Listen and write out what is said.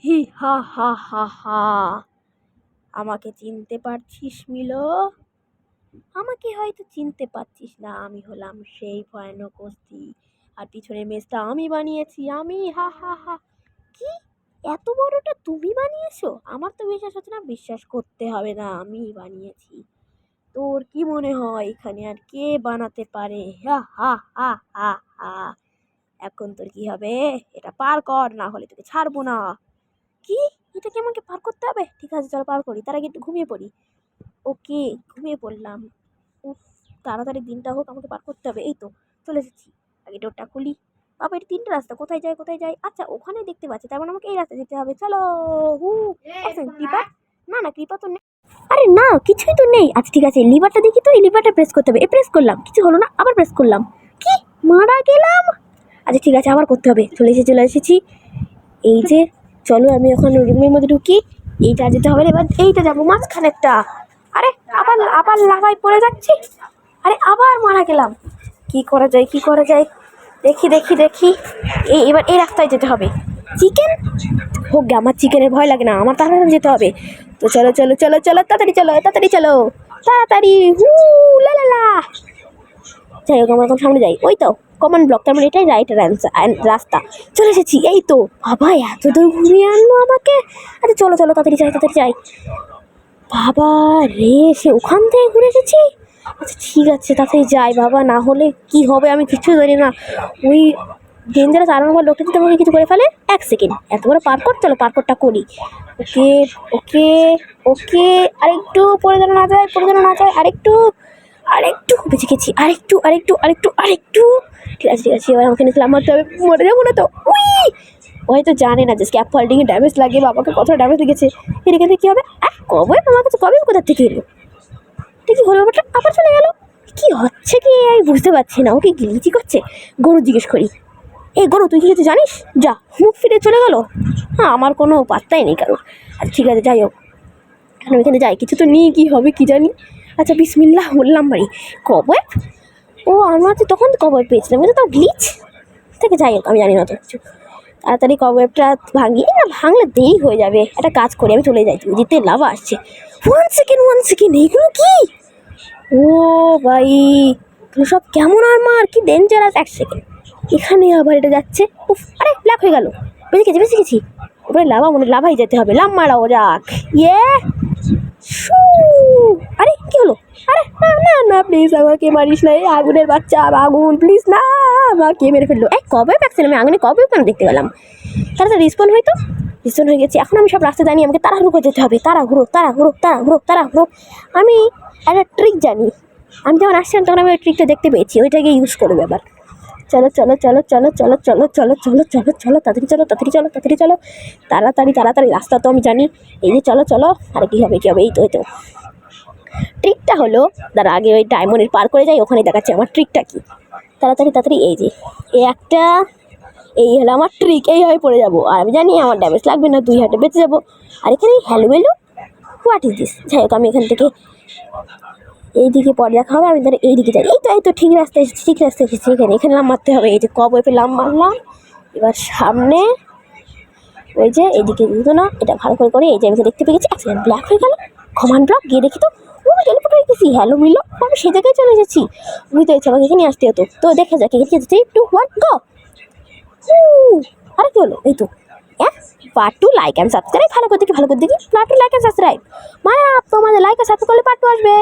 হি হা হা হা হা। আমাকে চিনতে পারছিস মিলো? আমাকে হয়তো চিনতে পারছিস না, আমি হলাম সেই ভয়ানক অস্থি, আর পিছনের মেজটা আমি বানিয়েছি, আমি। হা হা হা। কি, এত বড়টা তুমি বানিয়েছো? আমার তো বিশ্বাস হচ্ছে না, বিশ্বাস করতে হবে না, আমি বানিয়েছি। তোর কি মনে হয় এখানে আর কে বানাতে পারে? হা হা হা হা হা। এখন তোর কি হবে? এটা পার কর, না হলে তোকে ছাড়বো না। কি, এটা কি আমাকে পার করতে হবে? ঠিক আছে, চল পার করি, তার আগে একটু ঘুমিয়ে পড়ি। ওকে, ঘুমিয়ে পড়লাম। উফ, তাড়াতাড়ি দিনটা হোক, আমাকে পার করতে হবে। এই তো চলে এসেছি। আগে ডোরটা খুলি। বাবা, এটা তিনটা রাস্তা, কোথায় যায় কোথায় যায়? আচ্ছা, ওখানে দেখতে পাচ্ছি, তার মানে আমাকে এই রাস্তা যেতে হবে। চলো। হু। ক্রিপার? না না, ক্রিপার তো নেই। আরে না, কিছুই তো নেই। আচ্ছা ঠিক আছে, লিভারটা দেখি তো, এই লিভারটা প্রেস করতে হবে। প্রেস করলাম, কিছু হলো না, আবার প্রেস করলাম। কি, মারা গেলাম? আচ্ছা ঠিক আছে, আবার করতে হবে। চলে এসেছি। এই যে, চলো আমি এখন রুমের মধ্যে ঢুকি। এইটা যেতে হবে, এবার এইটা যাবো মাঝখানেরটা। আরে আবার আবার লাভায় পড়ে যাচ্ছি। আরে আবার মারা গেলাম। কি করা যায়, কি করা যায়? দেখি দেখি দেখি। এবার এই রাস্তায় যেতে হবে। চিকেন হোক গে, আমার চিকেনের ভয় লাগে না, আমার তাড়াতাড়ি যেতে হবে। তো চলো চলো চলো চলো, তাড়াতাড়ি চলো, তাড়াতাড়ি চলো, তাড়াতাড়ি। হু, লা লা লা। যাই হোক, আমরা এখন সামনে যাই। ওই তো কমন ব্লক, তার মানে এটাই রাইট রাস্তা। চলে এসেছি, এই তো। বাবা, এত দূর ঘুরিয়ে আনলো আমাকে। আচ্ছা চলো চলো, তাড়াতাড়ি যাই, তাড়াতাড়ি যাই। বাবা রে, সে ওখান থেকে ঘুরে এসেছি। আচ্ছা ঠিক আছে, তাড়াতাড়ি যাই বাবা, না হলে কি হবে আমি কিছু জানি না। ওই ডেঞ্জারাস আর নম্বর লোকটা যদি আমাকে কিছু করে ফেলে। এক সেকেন্ড, এত বড় পার্কর, চলো পার্করটা করি। ওকে ওকে ওকে, আরেকটু পড়ে যেন না যায়, পড়ে যেন না যায়, আরেকটু আরেকটু বেঁচে গেছি, আরেকটু আরেকটু আরেকটু আরেকটু। ঠিক আছে ঠিক আছে, এবার আমাকে নিলাম, মরে যাবো না তো? উই, হয়তো জানে না যে স্ক্যাপ ফল্ডিংয়ে ড্যামেজ লাগে, বাবাকে কতটা ড্যামেজ লেগেছে। এখানে কী হবে? কবে আমার কাছে কবে কোথা থেকে এলো? ঠিকই হলো, ব্যাপারটা আবার চলে গেল। কি হচ্ছে কি আমি বুঝতে পারছি না, ওকে গিলিচি করছে। গরু জিজ্ঞেস করি, এই গরু তুই কি কিছু জানিস? যা, মুখ ফিরে চলে গেল। হ্যাঁ, আমার কোনো পাত্তাই নেই কারোর। আচ্ছা ঠিক আছে, যাই হোক, এখন ওইখানে যাই, কিছু তো নিয়ে কী হবে কি জানি। আচ্ছা বিসমিল্লাহ বললাম বাড়ি। কবে? ও, আমার তো তখন কবে পেয়েছিলাম, কিন্তু তাও গ্লিচ থেকে। যাই হোক, আমি জানি না তো কিছু। তাড়াতাড়ি কবওয়েবটা ভাঙি, না ভাঙলে দেরি হয়ে যাবে। একটা কাজ করি, আমি চলে যাই, যেতে লাভ আসছে। ওয়ান সেকেন্ড, এইগুলো কি? ও ভাই, এগুলো সব কেমন আর্মার, কি ডেঞ্জারাস। এক সেকেন্ড, এখানে আবার এটা যাচ্ছে। উফ, আরে ব্ল্যাক হয়ে গেল। বেঁচে গেছি। ওপরে লাভা, মনে লাভাই যেতে হবে, লাভ মারাও যাক। ইয়ে, আরে কি হলো? আরে না না না, প্লিজ আমাকে মারিস না, এই আগুনের বাচ্চা, আগুন প্লিজ না, আমাকে মেরে ফেললো। কবে পাচ্ছেন, আমি আগুনে কবে কেন দেখতে পেলাম? তাড়াতাড়ি রিস্পন হয়তো। রিস্পন হয়ে গেছি, এখন আমি সব রাস্তা জানি, আমাকে তাড়াহুড়ো করে যেতে হবে। তাড়াহুড়ো। আমি একটা ট্রিক জানি, আমি যখন আসছিলাম তখন আমি ওই ট্রিকটা দেখতে পেয়েছি, ওইটাকে ইউজ করবে এবার। চলো চলো চলো চলো চলো চলো চলো চলো চলো চলো, তাড়াতাড়ি চলো তাড়াতাড়ি চলো তাড়াতাড়ি চলো, তাড়াতাড়ি, রাস্তা তো আমি জানি। এই যে চলো চলো, আরে কী হবে, এই তো ট্রিকটা হলো, তার আগে ওই ডায়মন্ডের পার করে যাই, ওখানে দেখাচ্ছে আমার ট্রিকটা কি। তাড়াতাড়ি, এই যে এই একটা, এই হলো আমার ট্রিক, এইভাবে পড়ে যাবো, আর আমি জানি আমার ড্যামেজ লাগবে না, 2 হাতে বেঁচে যাবো। আর এখানে হ্যালো হোয়াট ইজ দিস? যাই হোক, আমি এখান থেকে এইদিকে পরে দেখা হবে, আমি ধরে এইদিকে যাই। এই তো ঠিক রাস্তায় এসেছি, এখানে লাম মারতে হবে। এই যে কবওয়েবে লাম মারলাম, এবার সামনে ওই যে এইদিকে দিত না, এটা ভালো করে এই যে আমি দেখতে পেয়ে গেছি। অ্যাক্সিডেন্ট ব্ল্যাক হয়ে গেল, কমান্ড ব্লক গিয়ে দেখি তো, আমি টেলিপোর্ট হয়ে গেছি। হ্যালো মিলো, আমি সেই জায়গায় চলে এসেছি। বুঝতে পেরেছি, আমাকে এখানে আসতে হতো। তো দেখা যাক, এখানে 3, 2, 1 গো। আরে কি হলো? এই তো পার্ট 2 লাইক অ্যান্ড সাবস্ক্রাইব, ভালো করে দেখি পার্ট 2 লাইক অ্যান্ড সাবস্ক্রাইব। মানে তোমাদের লাইক আর সাবস্ক্রাইব করলে পার্ট 2 আসবে।